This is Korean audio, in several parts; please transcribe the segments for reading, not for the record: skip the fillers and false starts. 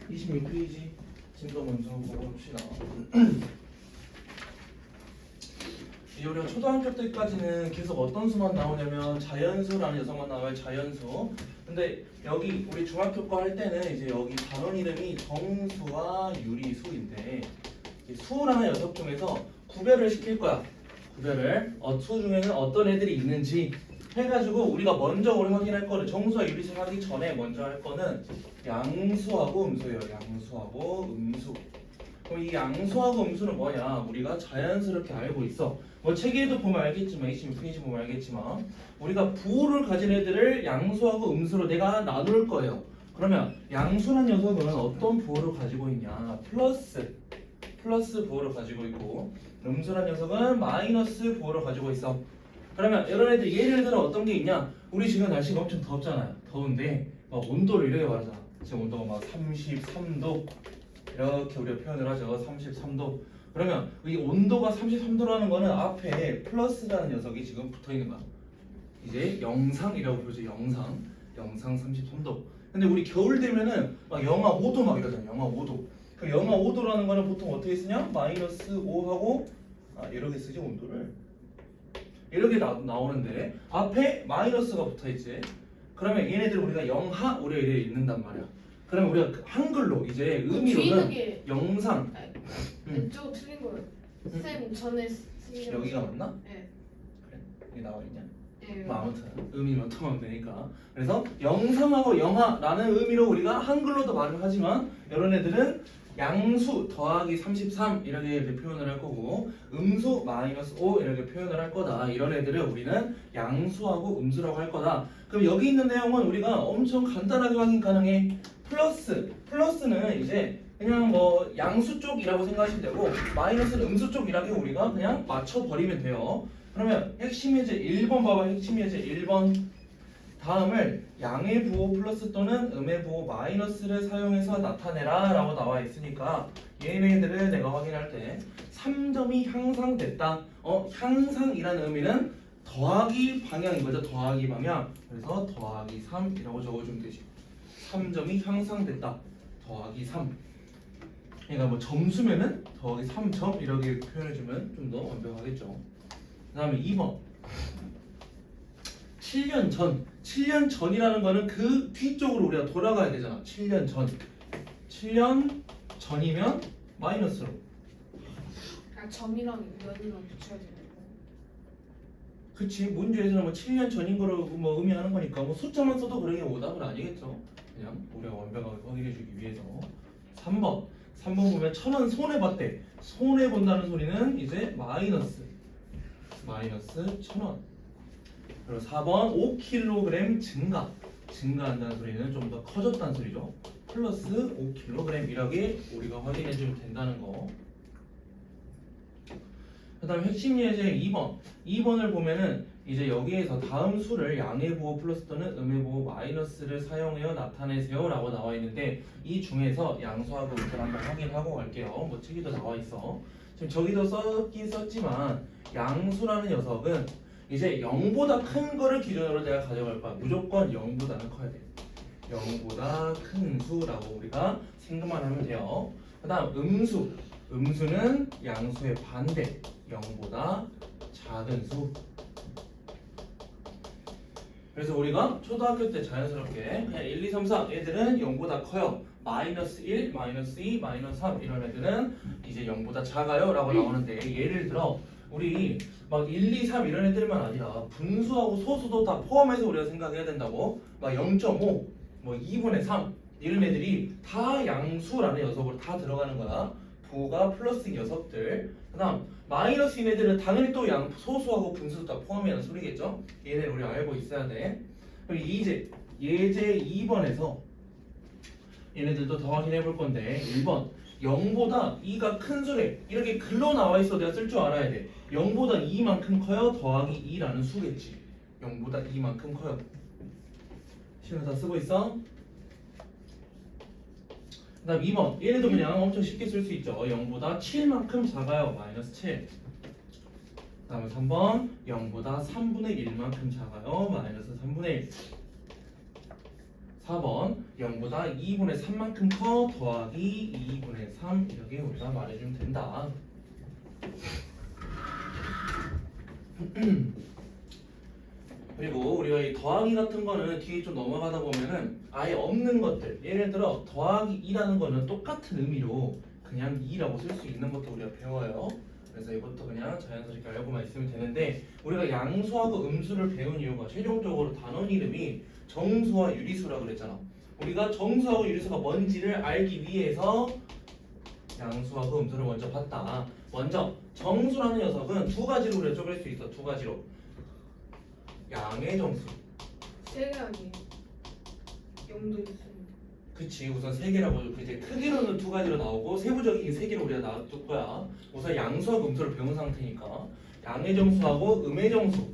26페이지 진도 먼저 보고 봅시다. 이제 우리가 초등학교 때까지는 계속 어떤 수만 나오냐면 자연수라는 녀석만 나와요. 자연수. 근데 여기 우리 중학교 거 할 때는 이제 여기 단원 이름이 정수와 유리수인데 이 수라는 녀석 중에서 구별을 시킬 거야. 구별을 수 중에는 어떤 애들이 있는지 해가지고 우리가 먼저 우리 확인할 거는 정수와 유리수 하기 전에 먼저 할 거는 양수하고 음수예요. 양수하고 음수. 그럼 이 양수하고 음수는 뭐냐? 우리가 자연스럽게 알고 있어. 뭐 책에도 보면 알겠지만 26페이지 보면 알겠지만 우리가 부호를 가진 애들을 양수하고 음수로 내가 나눌 거예요. 그러면 양수란 녀석은 어떤 부호를 가지고 있냐? 플러스 부호를 가지고 있고 음수란 녀석은 마이너스 부호를 가지고 있어. 그러면 이런 애들 예를 들어 어떤 게 있냐? 우리 지금 날씨가 엄청 덥잖아요. 더운데 막 온도를 이렇게 말하잖아. 지금 온도가 막 33도 이렇게 우리가 표현을 하죠. 33도. 그러면 이 온도가 33도라는 거는 앞에 플러스라는 녀석이 지금 붙어 있는 거야. 이제 영상이라고 부르죠. 영상 33도. 근데 우리 겨울 되면은 막 영하 5도 막 이러잖아. 영하 5도. 그 영하 5도라는 거는 보통 어떻게 쓰냐? 마이너스 5하고 이렇게 쓰지 온도를. 이렇게 나오는데 앞에 마이너스가 붙어 있지. 그러면 얘네들 우리가 영하 우리가 이렇게 읽는단 말이야. 그러면 우리가 한글로 이제 의미로는 영상. 왼쪽 틀린 거예요. 쌤 전에 쓰신 여기가 맞나? 네. 그래? 여기 나와 있냐? 네. 뭐 아무튼 의미만 통하면 되니까. 그래서 영상하고 영하라는 의미로 우리가 한글로도 말을 하지만 이런 애들은 양수 더하기 33 이렇게 표현을 할 거고 음수 마이너스 5 이렇게 표현을 할 거다. 이런 애들을 우리는 양수하고 음수라고 할 거다. 그럼 여기 있는 내용은 우리가 엄청 간단하게 확인 가능해. 플러스는 이제 그냥 뭐 양수 쪽이라고 생각하시면 되고 마이너스는 음수 쪽이라고 우리가 그냥 맞춰버리면 돼요. 그러면 핵심 예제 1번 봐봐. 핵심 예제 1번 다음을 양의 부호 플러스 또는 음의 부호 마이너스를 사용해서 나타내라 라고 나와 있으니까 얘네들을 내가 확인할 때 3점이 향상됐다. 향상이라는 의미는 더하기 방향인 거죠. 더하기 방향. 그래서 더하기 3이라고 적어주면 되지. 3점이 향상됐다. 더하기 3. 그러니까 뭐 점수면은 더하기 3점 이렇게 표현해주면 좀 더 완벽하겠죠. 그 다음에 2번 7년 전이라는 거는 그 뒤쪽으로 우리가 돌아가야 되잖아. 7년 전이면 마이너스로. 점이랑 연이랑 붙여야 되는 거. 그치. 문제에서는 뭐 7년 전인 거를 뭐 의미하는 거니까 뭐 숫자만 써도 그러게 오답은 아니겠죠. 그냥 우리가 완벽하게 확인해주기 위해서. 3번 보면 1,000원 손해봤대. 손해본다는 소리는 이제 마이너스 1,000원. 그리고 4번 5kg 증가한다는 소리는 좀 더 커졌다는 소리죠. 플러스 5kg 이렇게 우리가 확인해주면 된다는 거. 그 다음 핵심 예제 2번을 보면은 이제 여기에서 다음 수를 양의 부호 플러스 또는 음의 부호 마이너스를 사용하여 나타내세요 라고 나와 있는데 이 중에서 양수하고 음수를 한번 확인하고 갈게요. 뭐 책에도 나와 있어. 지금 저기도 썼긴 썼지만 양수라는 녀석은 이제 0보다 큰 거를 기준으로 내가 가져갈 거야. 무조건 0보다는 커야 돼. 0보다 큰 수라고 우리가 생각만 하면 돼요. 그 다음 음수는 양수의 반대 0보다 작은 수. 그래서 우리가 초등학교 때 자연스럽게 그냥 1, 2, 3, 4 애들은 0보다 커요. 마이너스 1, 마이너스 2, 마이너스 3 이런 애들은 이제 0보다 작아요 라고 나오는데 예를 들어 우리 막 1, 2, 3 이런 애들만 아니라 분수하고 소수도 다 포함해서 우리가 생각해야 된다고. 막 0.5, 뭐 2분의 3 이런 애들이 다 양수라는 녀석으로 다 들어가는 거야. 부호가 플러스인 녀석들. 그 다음 마이너스인 애들은 당연히 또 소수하고 분수도 다 포함이라는 소리겠죠. 얘네를 우리 알고 있어야 돼. 그리고 예제 2번에서 얘네들도 더 확인해 볼 건데 1번 0보다 2가 큰 수래. 이렇게 글로 나와 있어 내가 쓸 줄 알아야 돼. 0보다 2만큼 커요. 더하기 2라는 수겠지. 0보다 2만큼 커요. 시간 다 쓰고 있어? 그 다음 2번 얘네도 그냥 엄청 쉽게 쓸 수 있죠. 0보다 7만큼 작아요. 마이너스 7. 그 다음에 3번 0보다 3분의 1만큼 작아요. 마이너스 3분의 1. 4번 0보다 2분의 3만큼 커 더하기 2분의 3 이렇게 우리가 말해주면 된다. 그리고 우리가 이 더하기 같은 거는 뒤에 좀 넘어가다 보면은 아예 없는 것들, 예를 들어 더하기 2라는 거는 똑같은 의미로 그냥 2라고 쓸 수 있는 것도 우리가 배워요. 그래서 이것도 그냥 자연스럽게 알고만 있으면 되는데, 우리가 양수하고 음수를 배운 이유가 최종적으로 단원 이름이 정수와 유리수라고 그랬잖아. 우리가 정수하고 유리수가 뭔지를 알기 위해서 양수하고 음수를 먼저 봤다. 먼저 정수라는 녀석은 두 가지로 우리가 쪼갤 수 있어. 두 가지로. 양의 정수. 세 개 아니에요? 0도 있습니다. 그치, 우선 세 개라고. 이제 크기로는 두 가지로 나오고 세부적인 세 개로 우리가 놔둘 거야. 우선 양수하고 음수를 배운 상태니까 양의 정수하고 음의 정수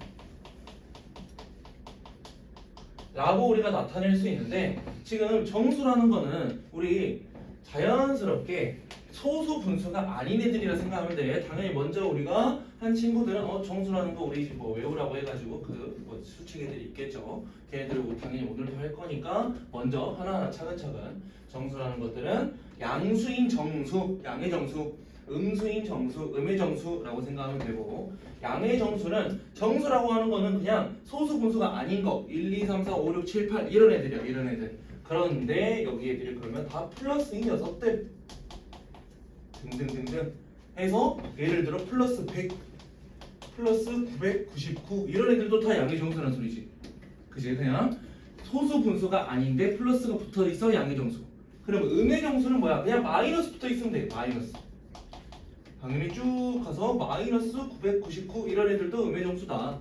라고 우리가 나타낼 수 있는데, 지금 정수라는 거는 우리 자연스럽게 소수 분수가 아닌 애들이라 생각하면 돼. 당연히 먼저 우리가 한 친구들은 정수라는 거 우리 뭐 외우라고 해가지고 그 뭐 수칙 애들이 있겠죠. 걔네들 당연히 오늘도 할 거니까 먼저 하나하나 차근차근. 정수라는 것들은 양수인 정수, 양의 정수, 음수인 정수, 음의 정수라고 생각하면 되고, 양의 정수는 정수라고 하는 거는 그냥 소수 분수가 아닌 거 1, 2, 3, 4, 5, 6, 7, 8 이런 애들이야. 이런 애들. 그런데 여기 애들이 그러면 다 플러스인 녀석들 등등등등 해서 예를 들어 플러스 100, 플러스 999 이런 애들도 다 양의 정수라는 소리지. 그지? 그냥 소수 분수가 아닌데 플러스가 붙어 있어 양의 정수. 그럼 음의 정수는 뭐야? 그냥 마이너스 붙어 있으면 돼. 마이너스. 당연히 쭉 가서 마이너스 999 이런 애들도 음의 정수다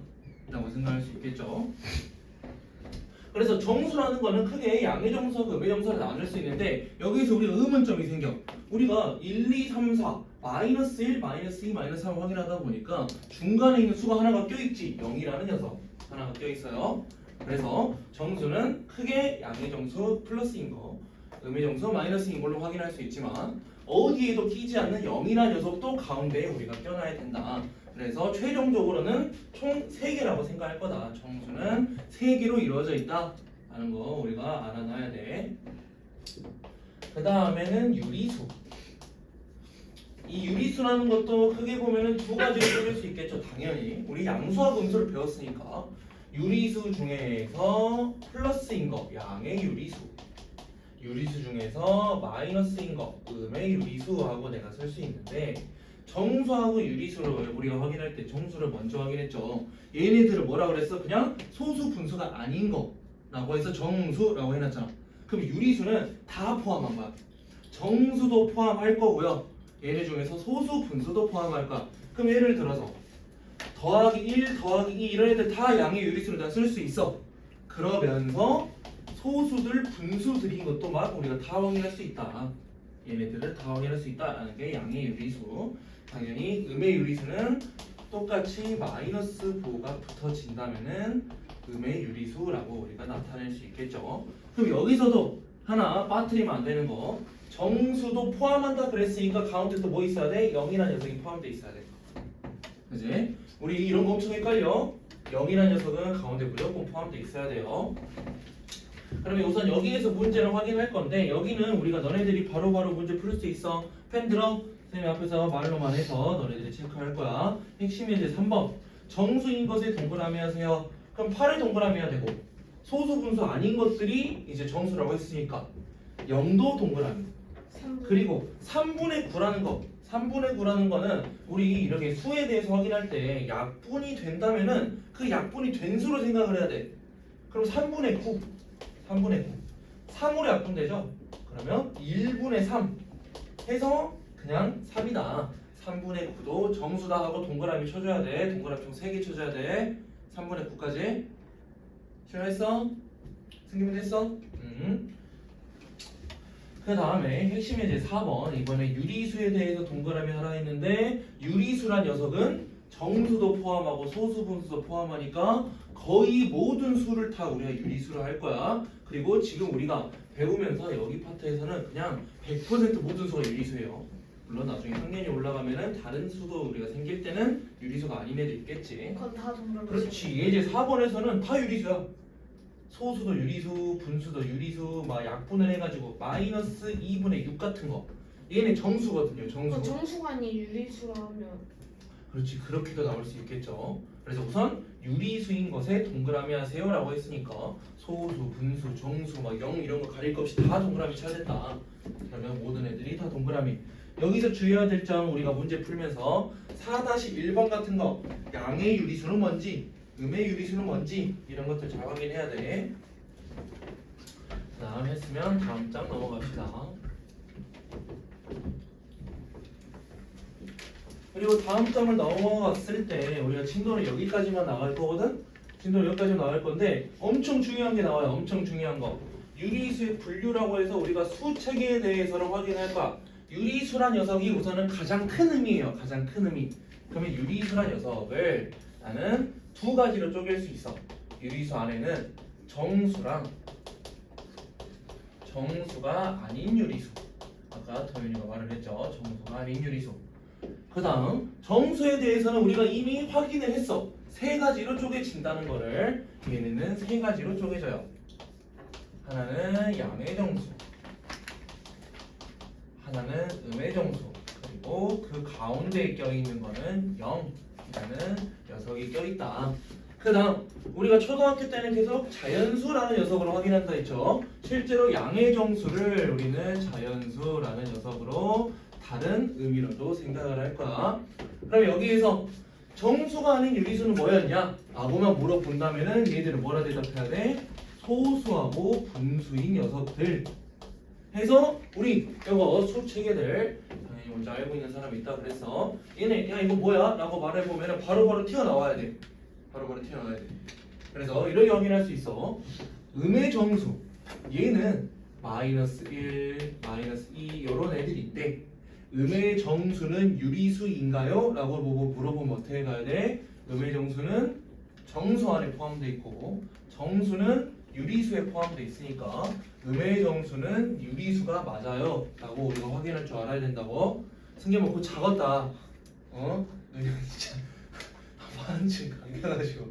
라고 생각할 수 있겠죠. 그래서 정수라는 거는 크게 양의 정수하고 음의 정수를 나눌 수 있는데, 여기서 우리가 의문점이 생겨. 우리가 1, 2, 3, 4 마이너스 1, 마이너스 2, 마이너스 3을 확인하다 보니까 중간에 있는 수가 하나가 껴있지. 0이라는 녀석 하나가 껴있어요. 그래서 정수는 크게 양의 정수 플러스인 거, 음의 정수 마이너스인 걸로 확인할 수 있지만, 어디에도 끼지 않는 0이라는 녀석도 가운데에 우리가 껴놔야 된다. 그래서 최종적으로는 총 3개라고 생각할 거다. 정수는 3개로 이루어져 있다 라는 거 우리가 알아놔야 돼. 그 다음에는 유리수. 이 유리수라는 것도 크게 보면은 두 가지로 쪼갤 수 있겠죠. 당연히 우리 양수하고 음수를 배웠으니까 유리수 중에서 플러스인 거 양의 유리수, 유리수 중에서 마이너스인 거 음의 유리수하고 내가 쓸 수 있는데, 정수하고 유리수를 우리가 확인할 때 정수를 먼저 확인했죠. 얘네들을 뭐라 그랬어? 그냥 소수 분수가 아닌 거라고 해서 정수라고 해놨잖아. 그럼 유리수는 다 포함한 거야. 정수도 포함할 거고요. 얘네 중에서 소수 분수도 포함할 거야. 그럼 예를 들어서 더하기 1, 더하기 2 이런 애들 다 양의 유리수를 다 쓸 수 있어. 그러면서 소수들, 분수들인 것도 막 우리가 다 확인할 수 있다. 얘네들을 다 확인할 수 있다라는 게 양의 유리수. 당연히 음의 유리수는 똑같이 마이너스 보가 붙어진다면은 음의 유리수라고 우리가 나타낼 수 있겠죠. 그럼 여기서도 하나 빠뜨리면 안 되는 거, 정수도 포함한다 그랬으니까 가운데 또 뭐 있어야 돼? 0이라는 녀석이 포함돼 있어야 돼. 그지? 우리 이런 거 엄청 헷갈려. 0이라는 녀석은 가운데 무조건 포함돼 있어야 돼요. 그러면 우선 여기에서 문제를 확인할 건데, 여기는 우리가 너네들이 바로바로 문제 풀 수 있어. 펜 들어. 선생님 앞에서 말로만 해서 너네들이 체크할 거야. 핵심이 이제 3번. 정수인 것에 동그라미 하세요. 그럼 8을 동그라미 해야 되고, 소수 분수 아닌 것들이 이제 정수라고 했으니까 0도 동그라미. 그리고 3분의 9라는 거. 3분의 9라는 거는 우리 이렇게 수에 대해서 확인할 때 약분이 된다면은 그 약분이 된 수로 생각을 해야 돼. 그럼 3분의 9. 3분의 9. 3으로 약분되죠? 그러면 1분의 3 해서 그냥 3이다. 3분의 9도 정수다 하고 동그라미 쳐줘야 돼. 동그라미 총 3개 쳐줘야 돼. 3분의 9까지. 실화했어? 승기문 했어? 그 다음에 핵심이 이제 4번. 이번에 유리수에 대해서 동그라미 하라 했는데, 유리수란 녀석은 정수도 포함하고 소수 분수도 포함하니까 거의 모든 수를 다 우리가 유리수로 할 거야. 그리고 지금 우리가 배우면서 여기 파트에서는 그냥 100% 모든 수가 유리수예요. 물론 나중에 학년이 올라가면은 다른 수도 우리가 생길 때는 유리수가 아닌 애도 있겠지. 그건 다 동그라미. 그렇지. 이제 4번에서는 다 유리수야. 소수도 유리수, 분수도 유리수 막 약분을 해가지고 마이너스 2분의 6 같은 거 얘네 정수거든요. 정수. 정수가 아닌 유리수라면 그렇지, 그렇게도 나올 수 있겠죠. 그래서 우선 유리수인 것에 동그라미 하세요라고 했으니까 소수, 분수, 정수 막 0 이런 거 가릴 것 없이 다 동그라미 쳐야 된다. 그러면 모든 애들이 다 동그라미. 여기서 주의해야 될 점 우리가 문제 풀면서 4-1번 같은 거 양의 유리수는 뭔지 음의 유리수는 뭔지 이런 것들 잘 확인해야 돼. 그 다음 했으면 다음 장 넘어갑시다. 그리고 다음 장을 넘어갔을 때 우리가 진도는 여기까지만 나갈 거거든? 진도는 여기까지만 나갈 건데 엄청 중요한 게 나와요. 엄청 중요한 거. 유리수의 분류라고 해서 우리가 수 체계에 대해서는 확인할 거야. 유리수란 녀석이 우선은 가장 큰 의미예요. 가장 큰 의미. 그러면 유리수란 녀석을 나는 두 가지로 쪼갤 수 있어. 유리수 안에는 정수랑 정수가 아닌 유리수. 아까 도윤이가 말을 했죠. 정수가 아닌 유리수. 그 다음 정수에 대해서는 우리가 이미 확인을 했어. 세 가지로 쪼개진다는 거를. 얘네는 세 가지로 쪼개져요. 하나는 양의 정수, 하나는 음의 정수, 그리고 그 가운데에 껴있는 거는 0이라는 녀석이 껴있다. 그 다음 우리가 초등학교 때는 계속 자연수라는 녀석으로 확인한다 했죠. 실제로 양의 정수를 우리는 자연수라는 녀석으로 다른 의미로도 생각을 할 거야. 그럼 여기에서 정수가 아닌 유리수는 뭐였냐? 라고만 물어본다면은 얘들은 뭐라 대답해야 돼? 소수하고 분수인 녀석들 해서 우리 이거 수 체계들 당연히 먼저 알고 있는 사람이 있다 그래서 얘네 야 이거 뭐야? 라고 말해보면 바로바로 튀어나와야 돼. 바로바로 튀어나와야 돼. 그래서 이렇게 확인할 수 있어. 음의 정수 얘는 마이너스 1, 마이너스 2 이런 애들인데 음의 정수는 유리수인가요? 라고 물어보면 어떻게 가야 돼? 음의 정수는 정수 안에 포함되어 있고 정수는 유리수에 포함되어 있으니까 음의 정수는 유리수가 맞아요 라고 우리가 확인할 줄 알아야 된다고. 승계 먹고 작았다. 어? 진짜 반쯤 강변하시고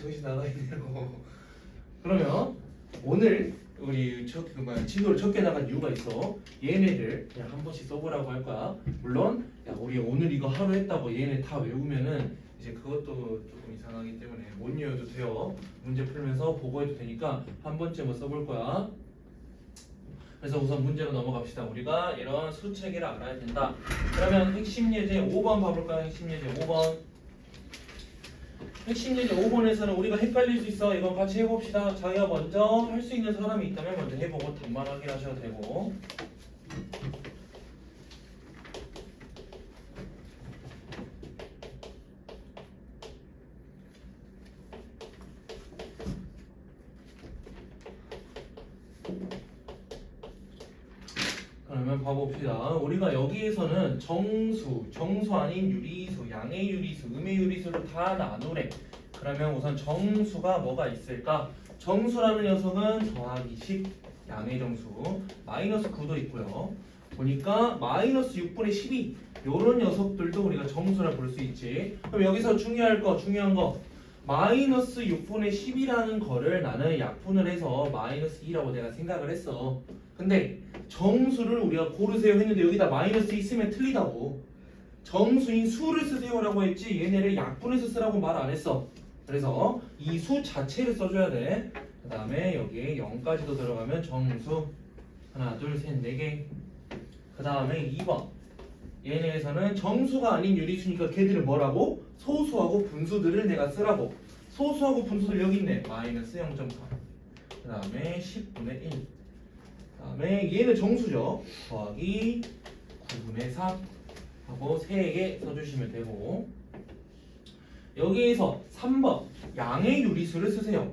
정신 나가있네요. 그러면 오늘 우리 진도를 적게 나간 이유가 있어. 얘네들 그냥 한 번씩 써보라고 할 거야. 물론 야 우리 오늘 이거 하루 했다고 얘네 다 외우면은 이제 그것도 조금 이상하기 때문에 못 외워도 돼요. 문제 풀면서 보고해도 되니까 한 번쯤은 써볼 거야. 그래서 우선 문제로 넘어갑시다. 우리가 이런 수 체계를 알아야 된다. 그러면 핵심 예제 5번 봐볼까요? 핵심 예제 5번. 핵심 예제 5번에서는 우리가 헷갈릴 수 있어. 이건 같이 해봅시다. 자기가 먼저 할 수 있는 사람이 있다면 먼저 해보고 답만 확인하셔도 되고. 그러면 봐봅시다. 우리가 여기에서는 정수 아닌 유리수, 양의 유리수, 음의 유리수를 다 나누래. 그러면 우선 정수가 뭐가 있을까? 정수라는 녀석은 더하기 10, 양의 정수, 마이너스 9도 있고요. 보니까 마이너스 6분의 12 요런 녀석들도 우리가 정수라 볼 수 있지. 그럼 여기서 중요한 거 마이너스 6분의 10이라는 거를 나는 약분을 해서 마이너스 2라고 내가 생각을 했어. 근데 정수를 우리가 고르세요 했는데 여기다 마이너스 있으면 틀리다고. 정수인 수를 쓰세요라고 했지 얘네를 약분해서 쓰라고 말 안 했어. 그래서 이 수 자체를 써줘야 돼. 그 다음에 여기에 0까지도 들어가면 정수 하나 둘셋 4개. 그 다음에 2번 얘네에서는 정수가 아닌 유리수니까 걔들을 뭐라고? 소수하고 분수들을 내가 쓰라고. 소수하고 분수들 여기 있네. 마이너스 0.4. 그 다음에 10분의 1. 그 다음에 얘는 정수죠. 더하기 9분의 3 하고 3개 써주시면 되고. 여기에서 3번 양의 유리수를 쓰세요.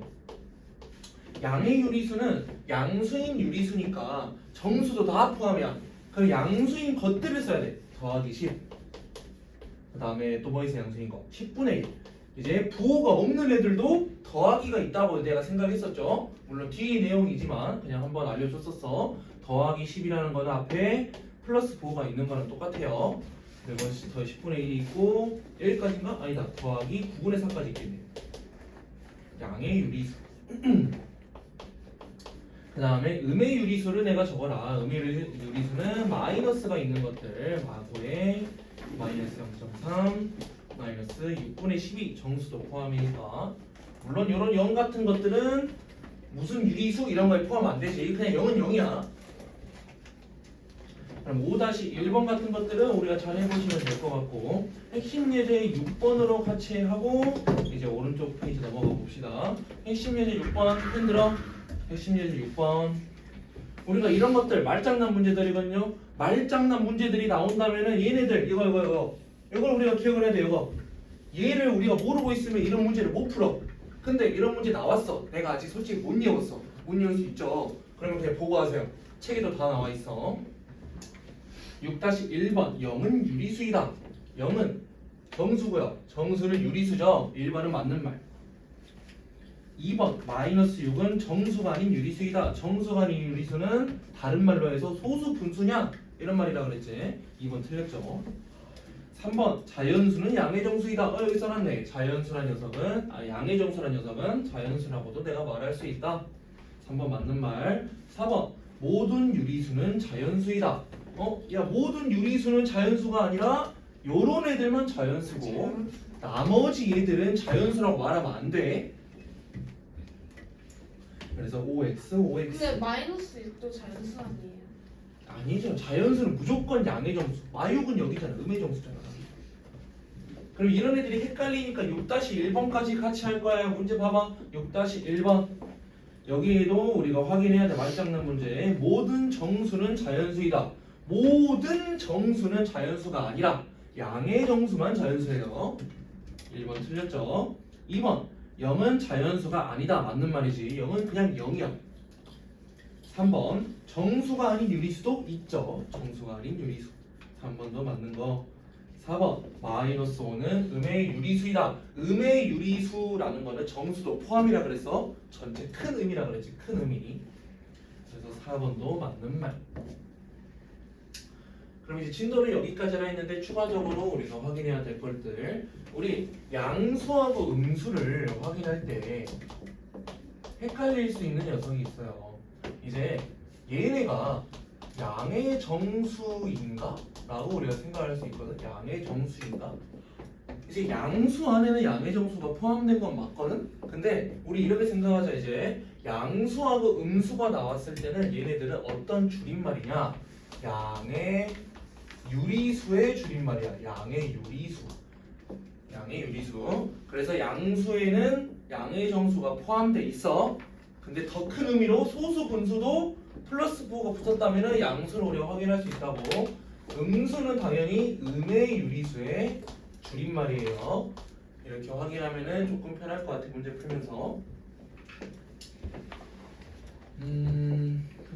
양의 유리수는 양수인 유리수니까 정수도 다 포함이야. 그럼 양수인 것들을 써야 돼. 더하기 10. 그 다음에 또 뭐 있어 양수인 거? 10분의 1. 이제 부호가 없는 애들도 더하기가 있다고 내가 생각했었죠. 물론 뒤의 내용이지만 그냥 한번 알려줬었어. 더하기 10이라는 거는 앞에 플러스 부호가 있는 거랑 똑같아요. 그리고 더하기 10분의 1이 있고 1까지인가? 아니다. 더하기 9분의 4까지 있겠네. 양의 유리수. 그 다음에 음의 유리수를 내가 적어라. 음의 유리수는 마이너스가 있는 것들 마고에 마이너스 0.3 마이너스 6분의 12 정수도 포함이니까 물론 이런 0 같은 것들은 무슨 유리수 이런 거에 포함 안 되지. 그냥 0은 0이야. 그럼 5-1번 같은 것들은 우리가 잘 해보시면 될 것 같고 핵심 예제 6번으로 같이 하고 이제 오른쪽 페이지 넘어가 봅시다. 핵심 예제 6번 흔들어. 핵심 예제 6번 우리가 이런 것들 말장난 문제들이거든요. 말장난 문제들이 나온다면은 얘네들 이걸 우리가 기억을 해야 돼. 얘를 우리가 모르고 있으면 이런 문제를 못 풀어. 근데 이런 문제 나왔어. 내가 아직 솔직히 못 외웠어. 못 외울 수 있죠. 그러면 그냥 보고 하세요. 책에도 다 나와 있어. 6-1번 0은 유리수이다. 0은 정수고요. 정수는 유리수죠. 1번은 맞는 말. 2번 마이너스 6은 정수가 아닌 유리수이다. 정수가 아닌 유리수는 다른 말로 해서 소수 분수냐 이런 말이라 그랬지. 2번 틀렸죠. 3번 자연수는 양의 정수이다. 여기 써놨네. 자연수란 녀석은 양의 정수란 녀석은 자연수라고도 내가 말할 수 있다. 3번 맞는 말. 4번 모든 유리수는 자연수이다. 야 모든 유리수는 자연수가 아니라 요런 애들만 자연수고 나머지 얘들은 자연수라고 말하면 안 돼. 그래서 OX, OX 근데 마이너스 6도 자연수 아니에요? 아니죠. 자연수는 무조건 양의 정수. 마육은 여기잖아. 음의 정수잖아. 그럼 이런 애들이 헷갈리니까 6-1번까지 같이 할 거야. 문제 봐봐. 6-1번 여기에도 우리가 확인해야 돼. 말장난 문제. 모든 정수는 자연수이다. 모든 정수는 자연수가 아니라 양의 정수만 자연수예요. 1번 틀렸죠. 2번 0은 자연수가 아니다. 맞는 말이지. 0은 그냥 0이야. 3번 정수가 아닌 유리수도 있죠. 정수가 아닌 유리수. 3번도 맞는 거. 4번 마이너스 5는 음의 유리수이다. 음의 유리수라는 거는 정수도 포함이라 그래서 전체 큰 음이라 그랬지. 큰 음이. 그래서 4번도 맞는 말. 그럼 이제 진도는 여기까지라 했는데 추가적으로 우리가 확인해야 될 것들. 우리 양수하고 음수를 확인할 때 헷갈릴 수 있는 녀석이 있어요. 이제 얘네가 양의 정수인가? 라고 우리가 생각할 수 있거든. 양의 정수인가? 이제 양수 안에는 양의 정수가 포함된 건 맞거든? 근데 우리 이렇게 생각하자. 이제 양수하고 음수가 나왔을 때는 얘네들은 어떤 줄임말이냐? 양의 유리수의 줄임말이야. 양의 유리수. 양의 유리수. 그래서 양수에는 양의 정수가 포함돼 있어. 근데 더 큰 의미로 소수 분수도 플러스 부호가 붙었다면 양수를 우리가 확인할 수 있다고. 음수는 당연히 음의 유리수의 줄임말이에요. 이렇게 확인하면 조금 편할 것 같아. 문제 풀면서.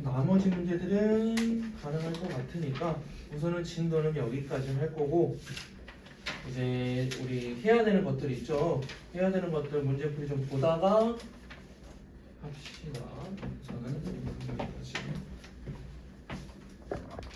나머지 문제들은 가능할 것 같으니까 우선은 진도는 여기까지 할 거고, 이제 우리 해야 되는 것들 있죠. 해야 되는 것들 문제풀이 좀 보다가 합시다. 저는 여기까지.